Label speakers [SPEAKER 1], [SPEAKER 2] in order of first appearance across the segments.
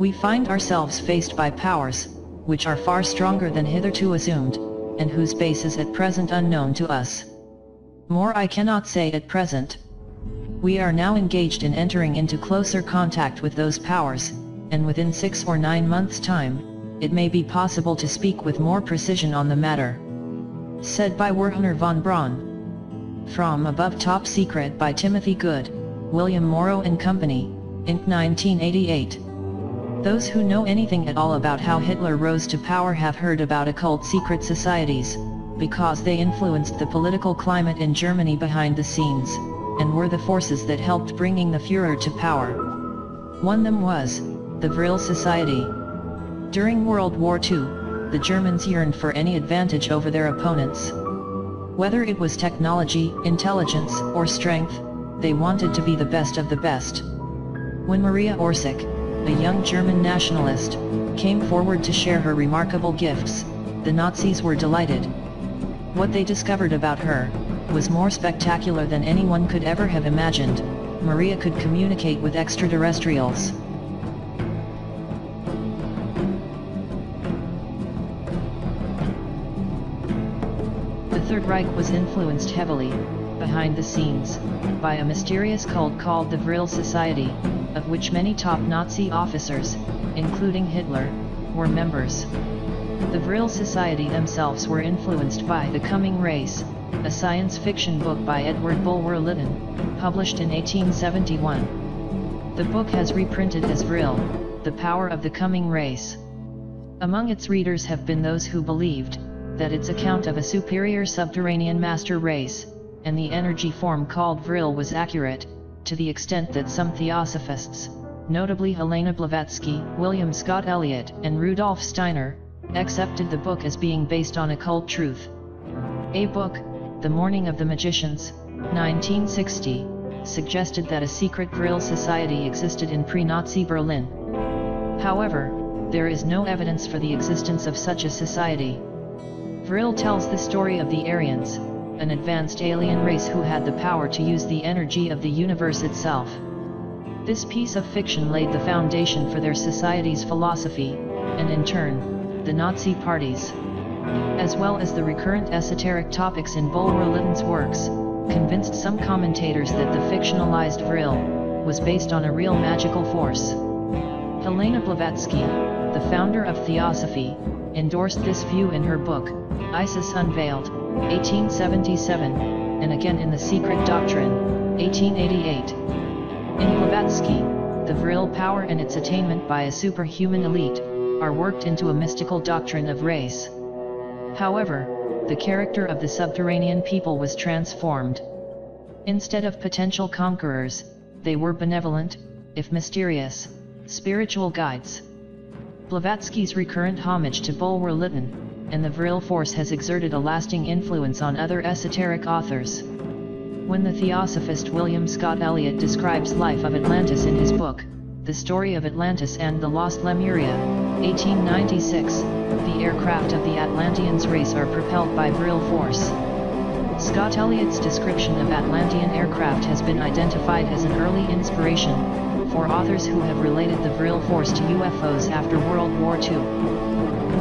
[SPEAKER 1] We find ourselves faced by powers, which are far stronger than hitherto assumed, and whose base is at present unknown to us. More I cannot say at present. We are now engaged in entering into closer contact with those powers, and within 6 or 9 months' time, it may be possible to speak with more precision on the matter. Said by Werner von Braun. From Above Top Secret by Timothy Good, William Morrow and Company, Inc. 1988. Those who know anything at all about how Hitler rose to power have heard about occult secret societies, because they influenced the political climate in Germany behind the scenes, and were the forces that helped bringing the Führer to power. One of them was the Vril Society. During World War II, the Germans yearned for any advantage over their opponents. Whether it was technology, intelligence, or strength, they wanted to be the best of the best. When Maria Orsic, a young German nationalist, came forward to share her remarkable gifts, the Nazis were delighted. What they discovered about her was more spectacular than anyone could ever have imagined. Maria could communicate with extraterrestrials. The Third Reich was influenced heavily, behind the scenes, by a mysterious cult called the Vril Society, of which many top Nazi officers, including Hitler, were members. The Vril Society themselves were influenced by The Coming Race, a science fiction book by Edward Bulwer Lytton, published in 1871. The book has reprinted as Vril, The Power of the Coming Race. Among its readers have been those who believed that its account of a superior subterranean master race, and the energy form called Vril was accurate, to the extent that some theosophists, notably Helena Blavatsky, William Scott Elliot, and Rudolf Steiner, accepted the book as being based on occult truth. A book, The Morning of the Magicians, 1960, suggested that a secret Vril society existed in pre-Nazi Berlin. However, there is no evidence for the existence of such a society. Vril tells the story of the Aryans, an advanced alien race who had the power to use the energy of the universe itself. This piece of fiction laid the foundation for their society's philosophy, and in turn, the Nazi party's. As well as the recurrent esoteric topics in Bulwer Lytton's works, convinced some commentators that the fictionalized Vril was based on a real magical force. Helena Blavatsky, the founder of Theosophy, endorsed this view in her book, Isis Unveiled, 1877, and again in The Secret Doctrine, 1888. In Blavatsky, the Vril power and its attainment by a superhuman elite are worked into a mystical doctrine of race. However, the character of the subterranean people was transformed. Instead of potential conquerors, they were benevolent, if mysterious, spiritual guides. Blavatsky's recurrent homage to Bulwer Lytton and the Vril force has exerted a lasting influence on other esoteric authors. When the theosophist William Scott Elliot describes life of Atlantis in his book, The Story of Atlantis and the Lost Lemuria, 1896, the aircraft of the Atlanteans race are propelled by Vril force. Scott Elliott's description of Atlantean aircraft has been identified as an early inspiration for authors who have related the Vril force to UFOs after World War II.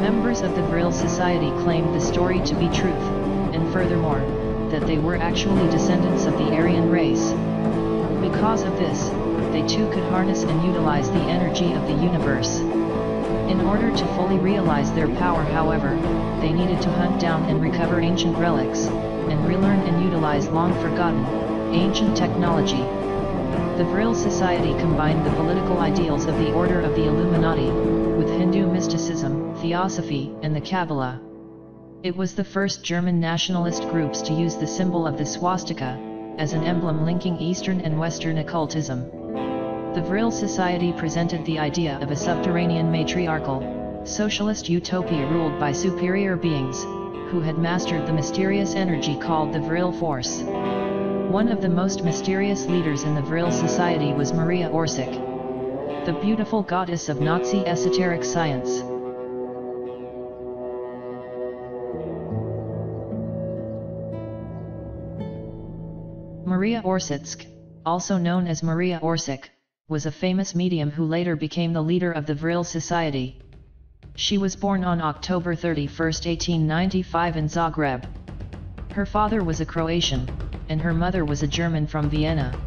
[SPEAKER 1] Members of the Vril Society claimed the story to be truth, and furthermore, that they were actually descendants of the Aryan race. Because of this, they too could harness and utilize the energy of the universe. In order to fully realize their power, however, they needed to hunt down and recover ancient relics, and relearn and utilize long-forgotten, ancient technology. The Vril Society combined the political ideals of the Order of the Illuminati, with Hindu mysticism, theosophy, and the Kabbalah. It was the first German nationalist groups to use the symbol of the swastika, as an emblem linking Eastern and Western occultism. The Vril Society presented the idea of a subterranean matriarchal, socialist utopia ruled by superior beings, who had mastered the mysterious energy called the Vril force. One of the most mysterious leaders in the Vril Society was Maria Orsic, the beautiful goddess of Nazi esoteric science. Maria Orsic, also known as Maria Orsic, was a famous medium who later became the leader of the Vril Society. She was born on October 31, 1895 in Zagreb. Her father was a Croatian, and her mother was a German from Vienna.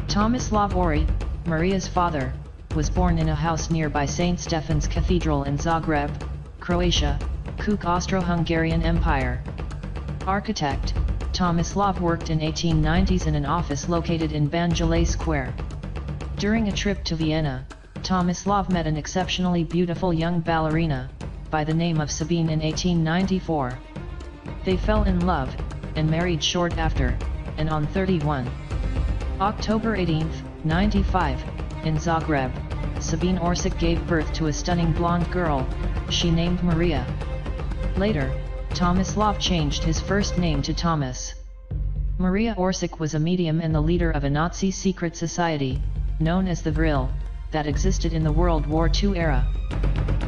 [SPEAKER 1] Tomislav Ori, Maria's father, was born in a house nearby St. Stephen's Cathedral in Zagreb, Croatia, Kuk Austro-Hungarian Empire. Architect, Tomislav worked in 1890s in an office located in Banjale Square. During a trip to Vienna, Tomislav met an exceptionally beautiful young ballerina, by the name of Sabine in 1894. They fell in love, and married short after, and on 31 October 18, 95, in Zagreb, Sabine Orsic gave birth to a stunning blonde girl, she named Maria. Later, Tomislav changed his first name to Thomas. Maria Orsic was a medium and the leader of a Nazi secret society, known as the Vril, that existed in the World War II era.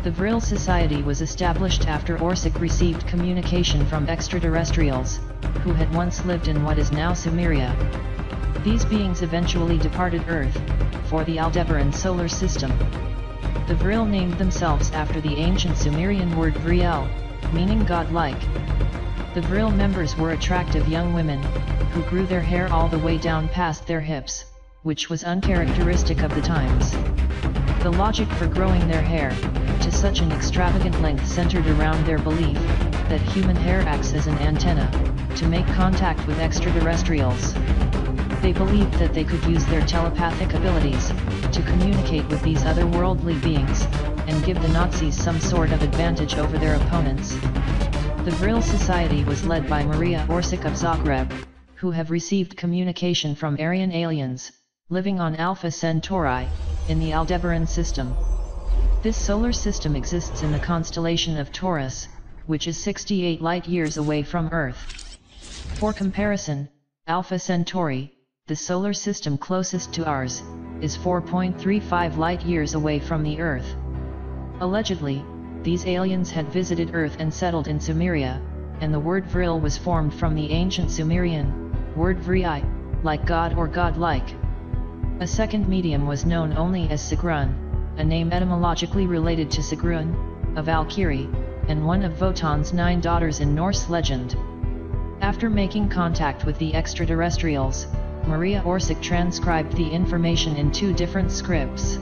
[SPEAKER 1] The Vril Society was established after Orsic received communication from extraterrestrials, who had once lived in what is now Sumeria. These beings eventually departed Earth, for the Aldebaran solar system. The Vril named themselves after the ancient Sumerian word Vril, meaning godlike. The Vril members were attractive young women, who grew their hair all the way down past their hips, which was uncharacteristic of the times. The logic for growing their hair to such an extravagant length centered around their belief that human hair acts as an antenna to make contact with extraterrestrials. They believed that they could use their telepathic abilities to communicate with these otherworldly beings and give the Nazis some sort of advantage over their opponents. The Vril Society was led by Maria Orsic of Zagreb, who have received communication from Aryan aliens living on Alpha Centauri in the Aldebaran system. This solar system exists in the constellation of Taurus, which is 68 light-years away from Earth. For comparison, Alpha Centauri, the solar system closest to ours, is 4.35 light-years away from the Earth. Allegedly, these aliens had visited Earth and settled in Sumeria, and the word Vril was formed from the ancient Sumerian word Vril, like God or godlike. A second medium was known only as Sigrun, a name etymologically related to Sigrun, a Valkyrie, and one of Wotan's 9 daughters in Norse legend. After making contact with the extraterrestrials, Maria Orsic transcribed the information in 2 different scripts.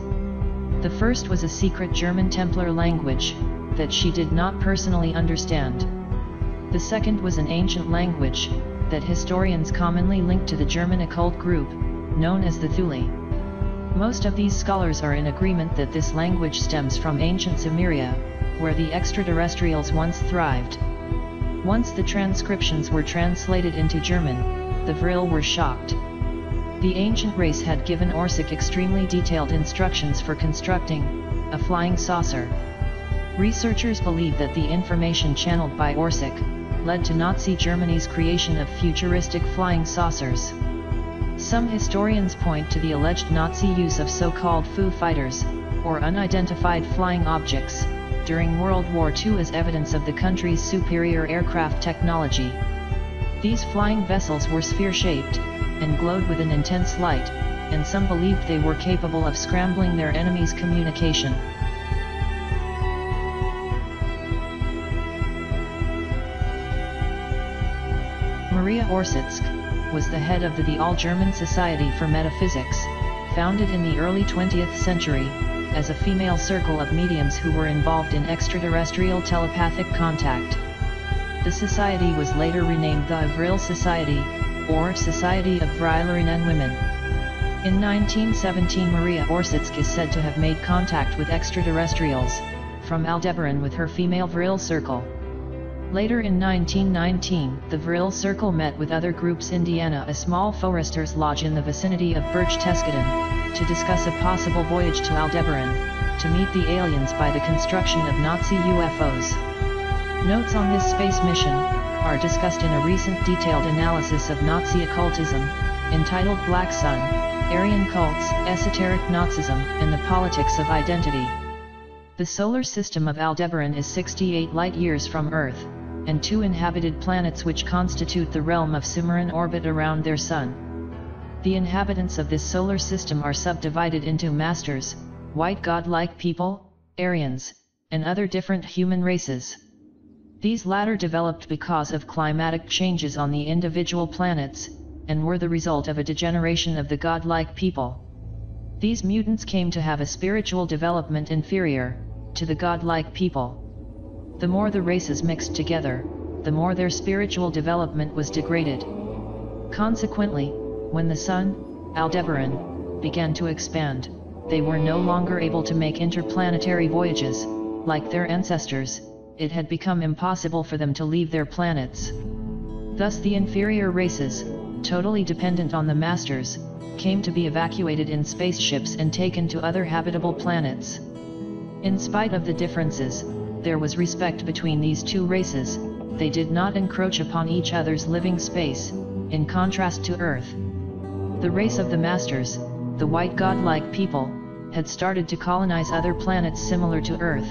[SPEAKER 1] The first was a secret German Templar language that she did not personally understand. The second was an ancient language that historians commonly link to the German occult group, known as the Thule. Most of these scholars are in agreement that this language stems from ancient Sumeria, where the extraterrestrials once thrived. Once the transcriptions were translated into German, the Vril were shocked. The ancient race had given Orsic extremely detailed instructions for constructing a flying saucer. Researchers believe that the information channeled by Orsic led to Nazi Germany's creation of futuristic flying saucers. Some historians point to the alleged Nazi use of so-called Foo Fighters, or unidentified flying objects, during World War II as evidence of the country's superior aircraft technology. These flying vessels were sphere-shaped, and glowed with an intense light, and some believed they were capable of scrambling their enemies' communication. Maria Orsic was the head of the All-German Society for Metaphysics, founded in the early 20th century, as a female circle of mediums who were involved in extraterrestrial telepathic contact. The society was later renamed the Vril Society, or Society of Vrilarian Women. In 1917, Maria Orsic is said to have made contact with extraterrestrials from Aldebaran with her female Vril circle. Later in 1919, the Vril circle met with other groups Indiana, a small foresters' lodge in the vicinity of Berchtesgaden, to discuss a possible voyage to Aldebaran, to meet the aliens by the construction of Nazi UFOs. Notes on this space mission are discussed in a recent detailed analysis of Nazi occultism, entitled Black Sun, Aryan Cults, Esoteric Nazism, and the Politics of Identity. The solar system of Aldebaran is 68 light-years from Earth, and 2 inhabited planets which constitute the realm of Cimmerian orbit around their sun. The inhabitants of this solar system are subdivided into masters, white god-like people, Aryans, and other different human races. These latter developed because of climatic changes on the individual planets, and were the result of a degeneration of the godlike people. These mutants came to have a spiritual development inferior to the godlike people. The more the races mixed together, the more their spiritual development was degraded. Consequently, when the sun, Aldebaran, began to expand, they were no longer able to make interplanetary voyages. Like their ancestors, it had become impossible for them to leave their planets. Thus the inferior races, totally dependent on the masters, came to be evacuated in spaceships and taken to other habitable planets. In spite of the differences, there was respect between these two races. They did not encroach upon each other's living space, in contrast to Earth. The race of the masters, the white god-like people, had started to colonize other planets similar to Earth,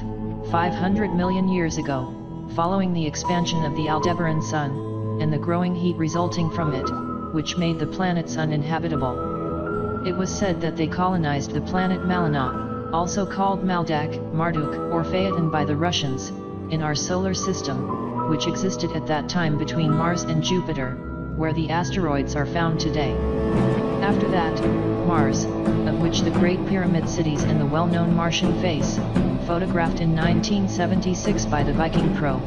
[SPEAKER 1] 500 million years ago, following the expansion of the Aldebaran sun, and the growing heat resulting from it, which made the planets uninhabitable. It was said that they colonized the planet Malina, also called Maldak, Marduk, or Phaeton by the Russians, in our solar system, which existed at that time between Mars and Jupiter, where the asteroids are found today. After that, Mars, of which the Great Pyramid cities and the well-known Martian face, photographed in 1976 by the Viking probe,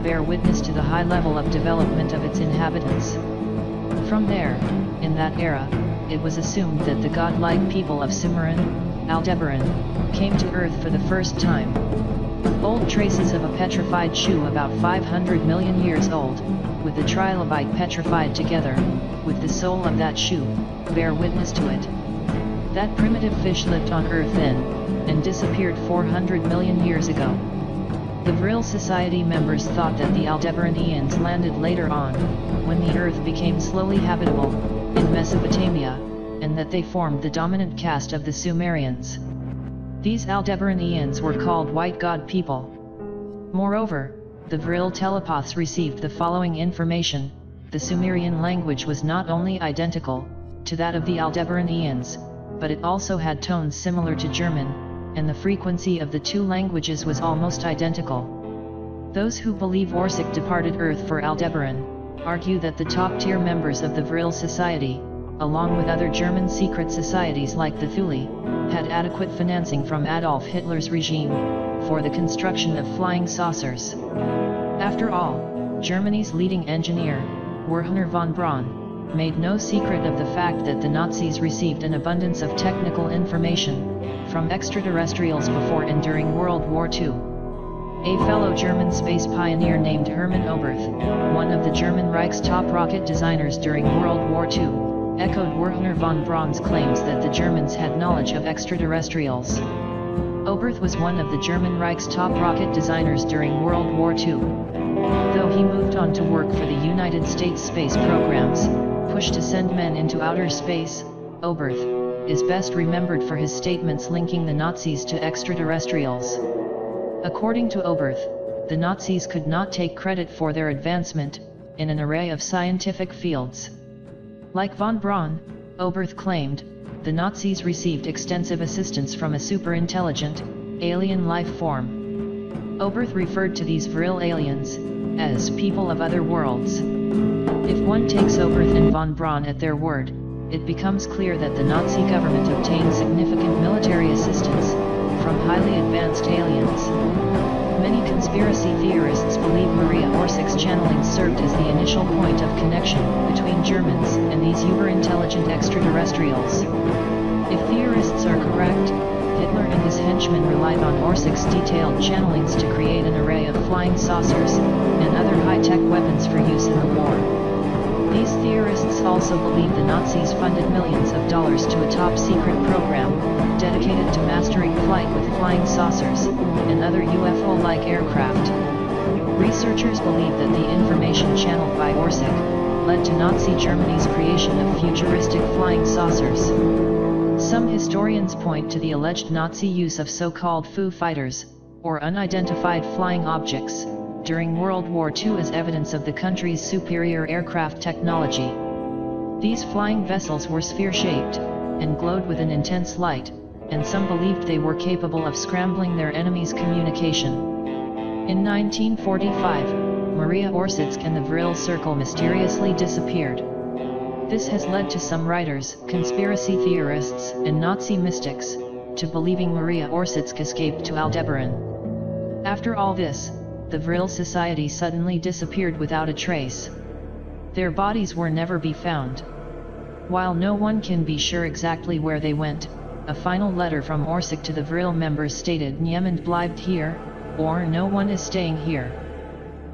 [SPEAKER 1] bear witness to the high level of development of its inhabitants. From there, in that era, it was assumed that the godlike people of Cimmerian, Aldebaran, came to Earth for the first time. Old traces of a petrified shoe about 500 million years old, with the trilobite petrified together, with the sole of that shoe, bear witness to it. That primitive fish lived on Earth then, and disappeared 400 million years ago. The Vril Society members thought that the Aldebaranians landed later on, when the Earth became slowly habitable, in Mesopotamia, and that they formed the dominant caste of the Sumerians. These Aldebaranians were called white god people. Moreover, the Vril telepaths received the following information: the Sumerian language was not only identical to that of the Aldebaranians, but it also had tones similar to German, and the frequency of the two languages was almost identical. Those who believe Orsic departed Earth for Aldebaran argue that the top-tier members of the Vril Society, along with other German secret societies like the Thule, had adequate financing from Adolf Hitler's regime for the construction of flying saucers. After all, Germany's leading engineer, Werner von Braun, made no secret of the fact that the Nazis received an abundance of technical information from extraterrestrials before and during World War II. A fellow German space pioneer named Hermann Oberth, one of the German Reich's top rocket designers during World War II, echoed Werner von Braun's claims that the Germans had knowledge of extraterrestrials. Oberth was one of the German Reich's top rocket designers during World War II. Though he moved on to work for the United States space programs, pushed to send men into outer space, Oberth is best remembered for his statements linking the Nazis to extraterrestrials. According to Oberth, the Nazis could not take credit for their advancement in an array of scientific fields. Like von Braun, Oberth claimed, the Nazis received extensive assistance from a super-intelligent, alien life form. Oberth referred to these Vril aliens as people of other worlds. If one takes Oberth and von Braun at their word, it becomes clear that the Nazi government obtained significant military assistance from highly advanced aliens. Many conspiracy theorists believe Maria Orsic's channeling served as the initial point of connection between Germans and these uber-intelligent extraterrestrials. If theorists are correct, Hitler and his henchmen relied on Orsic's detailed channelings to create an array of flying saucers and other high-tech weapons for use in the war. These theorists also believe the Nazis funded millions of dollars to a top-secret program dedicated to mastering flight with flying saucers and other UFO-like aircraft. Researchers believe that the information channeled by Orsic led to Nazi Germany's creation of futuristic flying saucers. Some historians point to the alleged Nazi use of so-called Foo Fighters, or unidentified flying objects, during World War II as evidence of the country's superior aircraft technology. These flying vessels were sphere-shaped, and glowed with an intense light, and some believed they were capable of scrambling their enemies' communication. In 1945, Maria Orsic and the Vril Circle mysteriously disappeared. This has led to some writers, conspiracy theorists, and Nazi mystics, to believing Maria Orsic escaped to Aldebaran. After all this, the Vril Society suddenly disappeared without a trace. Their bodies were never be found. While no one can be sure exactly where they went, a final letter from Orsic to the Vril members stated "Niemand bleibt hier," or "No one is staying here."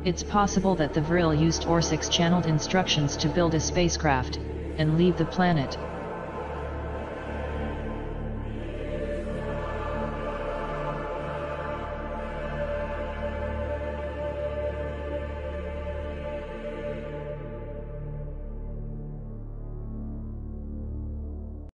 [SPEAKER 1] It's possible that the Vril used Orsic's channeled instructions to build a spacecraft, and leave the planet,